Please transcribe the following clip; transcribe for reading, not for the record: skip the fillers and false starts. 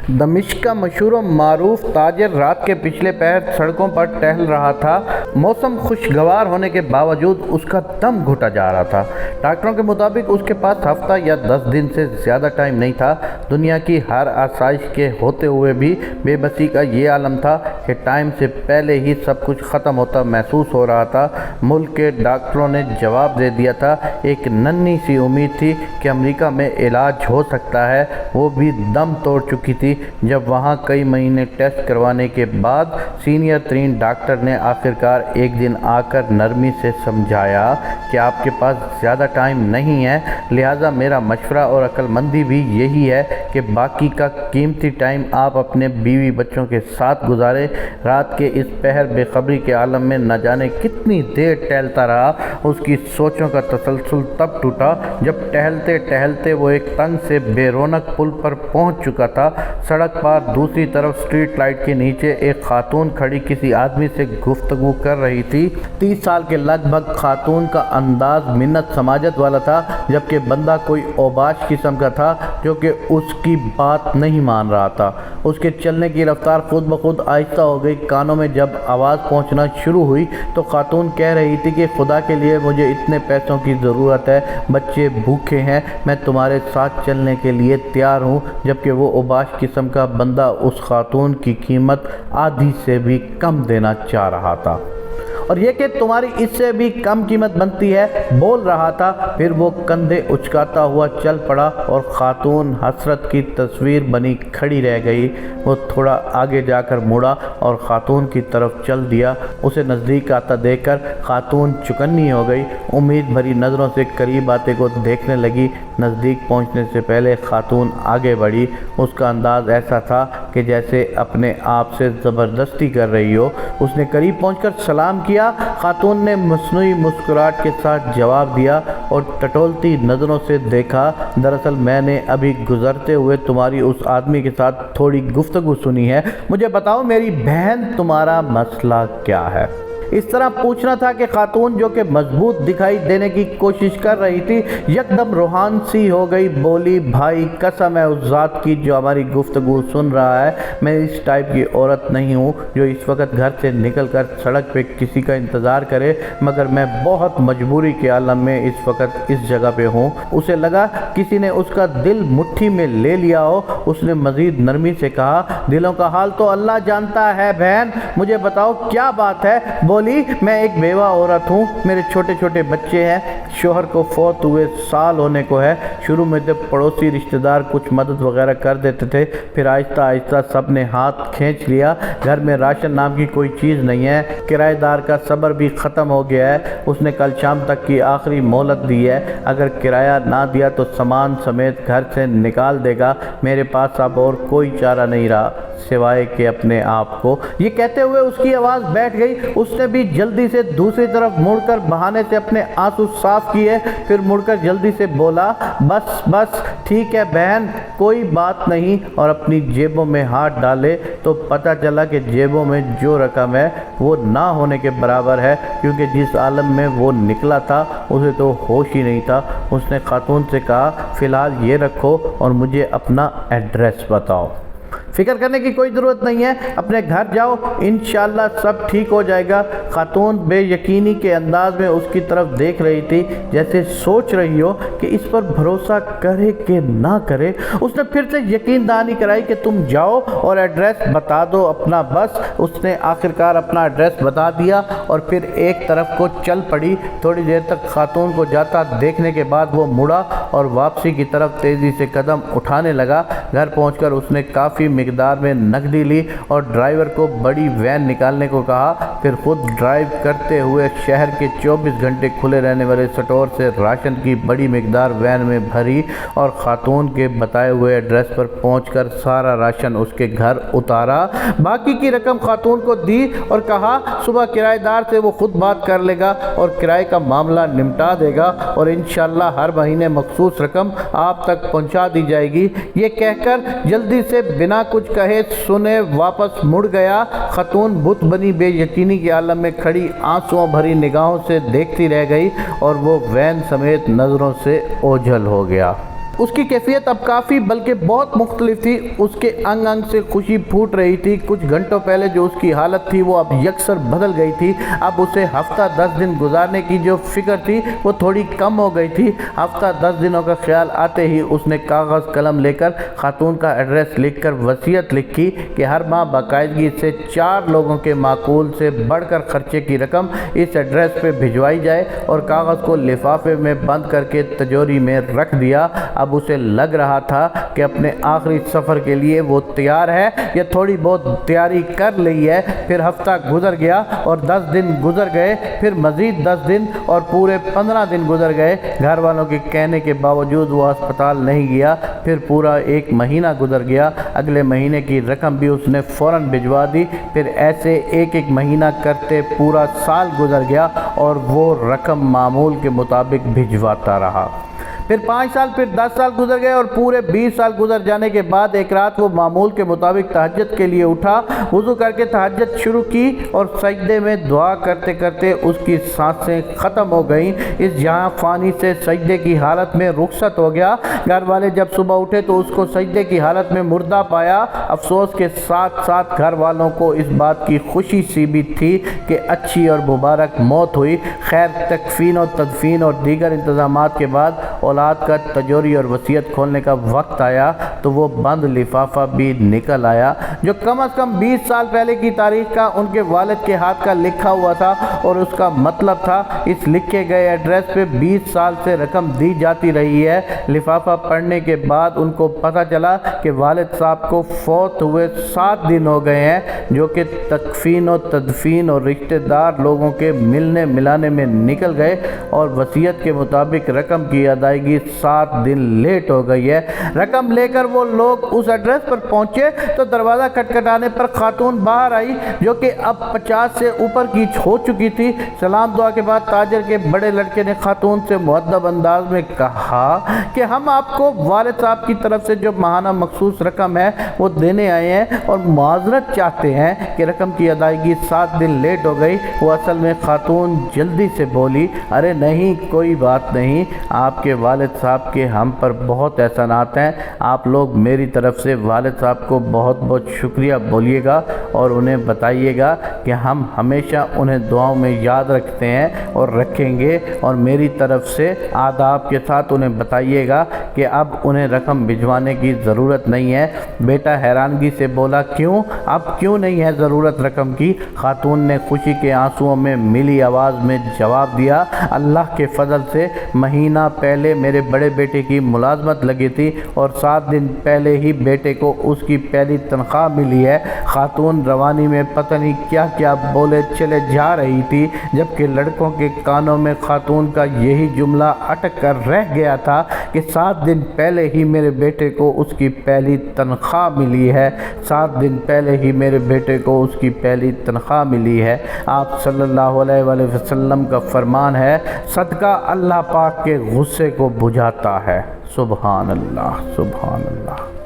دمشق کا مشہور و معروف تاجر رات کے پچھلے پہر سڑکوں پر ٹہل رہا تھا۔ موسم خوشگوار ہونے کے باوجود اس کا دم گھٹا جا رہا تھا۔ ڈاکٹروں کے مطابق اس کے پاس ہفتہ یا 10 دن سے زیادہ ٹائم نہیں تھا۔ دنیا کی ہر آسائش کے ہوتے ہوئے بھی بے بسی کا یہ عالم تھا کہ ٹائم سے پہلے ہی سب کچھ ختم ہوتا محسوس ہو رہا تھا۔ ملک کے ڈاکٹروں نے جواب دے دیا تھا۔ ایک ننھی سی امید تھی کہ امریکہ میں علاج ہو سکتا ہے، وہ بھی دم توڑ چکی تھی جب وہاں کئی مہینے ٹیسٹ کروانے کے بعد سینئر ترین ڈاکٹر نے آخرکار ایک دن آ کر نرمی سے سمجھایا کہ آپ کے پاس زیادہ ٹائم نہیں ہے، لہٰذا میرا مشورہ اور عقل مندی بھی یہی ہے کہ باقی کا قیمتی ٹائم آپ اپنے بیوی بچوں کے ساتھ گزارے۔ رات کے اس پہر بے خبری کے عالم میں نہ جانے کتنی دیر ٹہلتا رہا۔ اس کی سوچوں کا تسلسل تب ٹوٹا جب ٹہلتے ٹہلتے وہ ایک تنگ سے بے رونق پل پر پہنچ چکا تھا۔ سڑک پر دوسری طرف اسٹریٹ لائٹ کے نیچے ایک خاتون کھڑی کسی آدمی سے گفتگو کر رہی تھی۔ 30 سال کے لگ بھگ خاتون کا انداز منت سماجت والا تھا، جبکہ بندہ کوئی اوباش قسم کا تھا جو کہ اس کی بات نہیں مان رہا تھا۔ اس کے چلنے کی رفتار خود بخود آہستہ ہو گئی۔ کانوں میں جب آواز پہنچنا شروع ہوئی تو خاتون کہہ رہی تھی کہ خدا کے لیے مجھے اتنے پیسوں کی ضرورت ہے، بچے بھوکے ہیں، میں تمہارے ساتھ چلنے کے لیے تیار ہوں، جبکہ وہ اوباش قسم کا بندہ اس خاتون کی قیمت آدھی سے بھی کم دینا چاہ رہا تھا، اور یہ کہ تمہاری اس سے بھی کم قیمت بنتی ہے بول رہا تھا۔ پھر وہ کندھے اچکاتا ہوا چل پڑا اور خاتون حسرت کی تصویر بنی کھڑی رہ گئی۔ وہ تھوڑا آگے جا کر مڑا اور خاتون کی طرف چل دیا۔ اسے نزدیک آتا دیکھ کر خاتون چکنی ہو گئی، امید بھری نظروں سے قریب آتے کو دیکھنے لگی۔ نزدیک پہنچنے سے پہلے خاتون آگے بڑھی۔ اس کا انداز ایسا تھا کہ جیسے اپنے آپ سے زبردستی کر رہی ہو۔ اس نے قریب پہنچ کر سلام کیا۔ خاتون نے مصنوعی مسکراہٹ کے ساتھ جواب دیا اور ٹٹولتی نظروں سے دیکھا، دراصل میں نے ابھی گزرتے ہوئے تمہاری اس آدمی کے ساتھ تھوڑی گفتگو سنی ہے، مجھے بتاؤ میری بہن تمہارا مسئلہ کیا ہے؟ اس طرح پوچھنا تھا کہ خاتون جو کہ مضبوط دکھائی دینے کی کوشش کر رہی تھی یکدم روحان سی ہو گئی۔ بولی، بھائی قسم ہے اس ذات کی جو ہماری گفتگو سن رہا ہے، میں اس ٹائپ کی عورت نہیں ہوں جو اس وقت گھر سے نکل کر سڑک پہ کسی کا انتظار کرے، مگر میں بہت مجبوری کے عالم میں اس وقت اس جگہ پہ ہوں۔ اسے لگا کسی نے اس کا دل مٹھی میں لے لیا ہو۔ اس نے مزید نرمی سے کہا، دلوں کا حال تو اللہ جانتا ہے بہن، مجھے بتاؤ کیا بات ہے؟ میں ایک بیوہ عورت ہوں، میرے چھوٹے چھوٹے بچے ہیں، شوہر کو فوت ہوئے سال ہونے کو ہے۔ شروع میں تو پڑوسی رشتہ دار کچھ مدد وغیرہ کر دیتے تھے، پھر آہستہ آہستہ سب نے ہاتھ کھینچ لیا۔ گھر میں راشن نام کی کوئی چیز نہیں ہے، کرایہ دار کا صبر بھی ختم ہو گیا ہے، اس نے کل شام تک کی آخری مہلت دی ہے، اگر کرایہ نہ دیا تو سامان سمیت گھر سے نکال دے گا۔ میرے پاس اب اور کوئی چارہ نہیں رہا سوائے کہ اپنے آپ کو۔ یہ کہتے ہوئے اس کی آواز بیٹھ گئی۔ اس نے بھی جلدی سے دوسری طرف مڑ کر بہانے سے اپنے آنسو صاف کیے، پھر مڑ کر جلدی سے بولا، بس ٹھیک ہے بہن، کوئی بات نہیں، اور اپنی جیبوں میں ہاتھ ڈالے تو پتہ چلا کہ جیبوں میں جو رقم ہے وہ نہ ہونے کے برابر ہے، کیونکہ جس عالم میں وہ نکلا تھا اسے تو ہوش ہی نہیں تھا۔ اس نے خاتون سے کہا، فی الحال یہ رکھو اور مجھے اپنا ایڈریس بتاؤ۔ فکر کرنے کی کوئی ضرورت نہیں ہے، اپنے گھر جاؤ، انشاءاللہ سب ٹھیک ہو جائے گا۔ خاتون بے یقینی کے انداز میں اس کی طرف دیکھ رہی تھی، جیسے سوچ رہی ہو کہ اس پر بھروسہ کرے کہ نہ کرے۔ اس نے پھر سے یقین دہانی کرائی کہ تم جاؤ اور ایڈریس بتا دو اپنا بس۔ اس نے آخرکار اپنا ایڈریس بتا دیا اور پھر ایک طرف کو چل پڑی۔ تھوڑی دیر تک خاتون کو جاتا دیکھنے کے بعد وہ مڑا اور واپسی کی طرف تیزی سے قدم اٹھانے لگا۔ گھر پہنچ کر اس نے کافی مقدار میں نقدی لی اور ڈرائیور کو بڑی وین نکالنے کو کہا، پھر خود ڈرائیو کرتے ہوئے شہر کے 24 گھنٹے کھلے رہنے والے سٹور سے راشن کی بڑی مقدار وین میں بھری اور خاتون کے بتائے ہوئے ایڈریس پر پہنچ کر سارا راشن اس کے گھر اتارا۔ باقی کی رقم خاتون کو دی اور کہا صبح کرایہ دار سے وہ خود بات کر لے گا اور کرائے کا معاملہ نمٹا دے گا اور انشاءاللہ ہر مہینے مخصوص رقم آپ تک پہنچا دی جائے گی۔ یہ کہہ کر جلدی سے بنا کچھ کہے سنے واپس مڑ گیا۔ خاتون بت بنی بے یقینی کے عالم میں کھڑی آنسوؤں بھری نگاہوں سے دیکھتی رہ گئی اور وہ وین سمیت نظروں سے اوجھل ہو گیا۔ اس کی کیفیت اب کافی بلکہ بہت مختلف تھی۔ اس کے انگ انگ سے خوشی پھوٹ رہی تھی۔ کچھ گھنٹوں پہلے جو اس کی حالت تھی وہ اب یکسر بدل گئی تھی۔ اب اسے ہفتہ 10 دن گزارنے کی جو فکر تھی وہ تھوڑی کم ہو گئی تھی۔ ہفتہ 10 دنوں کا خیال آتے ہی اس نے کاغذ قلم لے کر خاتون کا ایڈریس لکھ کر وصیت لکھی کہ ہر ماہ باقاعدگی سے 4 لوگوں کے معقول سے بڑھ کر خرچے کی رقم اس ایڈریس پہ بھجوائی جائے، اور کاغذ کو لفافے میں بند کر کے تجوری میں رکھ دیا۔ اب اسے لگ رہا تھا کہ اپنے آخری سفر کے لیے وہ تیار ہے یا تھوڑی بہت تیاری کر لی ہے۔ پھر ہفتہ گزر گیا اور 10 دن گزر گئے، پھر مزید 10 دن اور پورے 15 دن گزر گئے۔ گھر والوں کے کہنے کے باوجود وہ اسپتال نہیں گیا۔ پھر پورا 1 مہینہ گزر گیا۔ اگلے مہینے کی رقم بھی اس نے فوراً بھجوا دی۔ پھر ایسے ایک مہینہ کرتے پورا سال گزر گیا اور وہ رقم معمول کے مطابق بھجواتا رہا۔ پھر 5 سال، پھر 10 سال گزر گئے اور پورے 20 سال گزر جانے کے بعد ایک رات وہ معمول کے مطابق تہجد کے لیے اٹھا، وضو کر کے تہجد شروع کی اور سجدے میں دعا کرتے کرتے اس کی سانسیں ختم ہو گئیں۔ اس جہاں فانی سے سجدے کی حالت میں رخصت ہو گیا۔ گھر والے جب صبح اٹھے تو اس کو سجدے کی حالت میں مردہ پایا۔ افسوس کے ساتھ ساتھ گھر والوں کو اس بات کی خوشی سی بھی تھی کہ اچھی اور مبارک موت ہوئی۔ خیر، تکفین و تدفین اور دیگر انتظامات کے بعد اولاد کا تجوری اور وصیت کھولنے کا وقت آیا تو وہ بند لفافہ بھی نکل آیا جو کم از کم 20 سال پہلے کی تاریخ کا ان کے والد کے ہاتھ کا لکھا ہوا تھا، اور اس کا مطلب تھا اس لکھے گئے ایڈریس پہ 20 سال سے رقم دی جاتی رہی ہے۔ لفافہ پڑھنے کے بعد ان کو پتہ چلا کہ والد صاحب کو فوت ہوئے 7 دن ہو گئے ہیں، جو کہ تکفین و تدفین اور رشتہ دار لوگوں کے ملنے ملانے میں نکل گئے، اور وصیت کے مطابق رقم کی ادائیگی 7 دن لیٹ ہو گئی ہے۔ رقم لے کر وہ لوگ اس ایڈریس پر پہنچے تو دروازہ کھٹکھٹانے پر خاتون باہر آئی جو کہ اب 50 سے اوپر کی ہو چکی تھی۔ سلام دعا کے بعد تاجر کے بڑے لڑکے نے خاتون سے مؤدب انداز میں کہا کہ ہم آپ کو والد صاحب کی طرف سے جو ماہانہ مخصوص رقم ہے وہ دینے آئے ہیں اور معذرت چاہتے ہیں کہ رقم کی ادائیگی 7 دن لیٹ ہو گئی۔ وہ اصل میں خاتون جلدی سے بولی، ارے نہیں، کوئی بات نہیں، آپ کے والد صاحب کے ہم پر بہت احسانات ہیں، آپ لوگ میری طرف سے والد صاحب کو بہت بہت شکریہ بولیے گا اور انہیں بتائیے گا کہ ہم ہمیشہ انہیں دعاؤں میں یاد رکھتے ہیں اور رکھیں گے، اور میری طرف سے آداب کے ساتھ انہیں بتائیے گا کہ اب انہیں رقم بھجوانے کی ضرورت نہیں ہے۔ بیٹا حیرانگی سے بولا، کیوں؟ اب کیوں نہیں ہے ضرورت رقم کی؟ خاتون نے خوشی کے آنسوؤں میں ملی آواز میں جواب دیا، اللہ کے فضل سے مہینہ پہلے میرے بڑے بیٹے کی ملازمت لگی تھی اور 7 دن پہلے ہی بیٹے کو اس کی پہلی تنخواہ ملی ہے۔ خاتون روانی میں پتہ نہیں کیا کیا بولے چلے جا رہی تھی، جبکہ لڑکوں کے کانوں میں خاتون کا یہی جملہ اٹک کر رہ گیا تھا کہ 7 دن پہلے ہی میرے بیٹے کو اس کی پہلی تنخواہ ملی ہے، 7 دن پہلے ہی میرے بیٹے کو اس کی پہلی تنخواہ ملی ہے۔ آپ صلی اللہ علیہ وآلہ وسلم کا فرمان ہے، صدقہ اللہ پاک کے غصے کو بجھاتا ہے۔ سبحان اللہ، سبحان اللہ۔